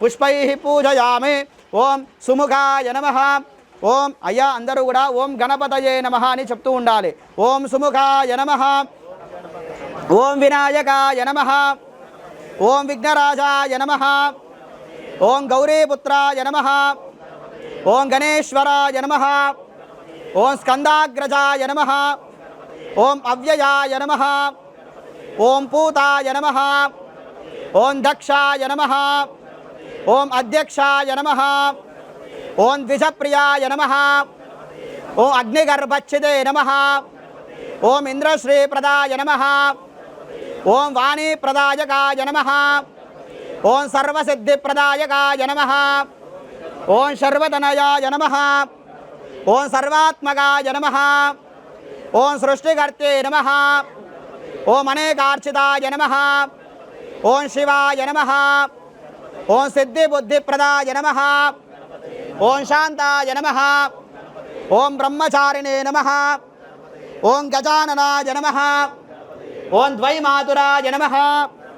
పుష్పైః పూజయామి. ఓం సుముఖాయ నమః. ఓం అయ్యా అందరూ కూడా ఓం గణపతయే నమః అని చెప్తూ ఉండాలి. ఓం సుముఖాయ నమః. ఓం వినాయకాయ నమః. ఓం విఘ్నరాజాయ నమః. ఓం గౌరీపుత్రాయ నమః. ఓం గణేశ్వరాయ నమః. ఓం స్కందాగ్రజాయ నమః. ఓం అవ్యయాయ నమః. ఓం పూతాయ నమః. ఓం దక్షాయ నమః. ఓం అధ్యక్షాయ నమః. ఓం ద్విజప్రియాయ నమః. ఓం అగ్నిగర్భచ్చిదే నమః. ఓం ఇంద్రశ్రీప్రదాయ నమః. ఓం వాణీప్రదాయకాయ నమః. ఓం సర్వసిద్ధిప్రదాయకాయ నమః. ఓం సర్వతనయాయ నమః. ఓం సర్వాత్మకాయ నమః. ఓం సృష్టికర్తే నమః. ఓం అనేకార్చితాయ నమః. ఓం శివాయ నమః. ఓం సిద్ధిబుద్ధిప్రదాయ నమః. ఓం శాంతాయ నమః. ఓం బ్రహ్మచారిణే నమః. ఓం గజాననాయ నమః. ఓం ద్వైమాతురాయ నమః.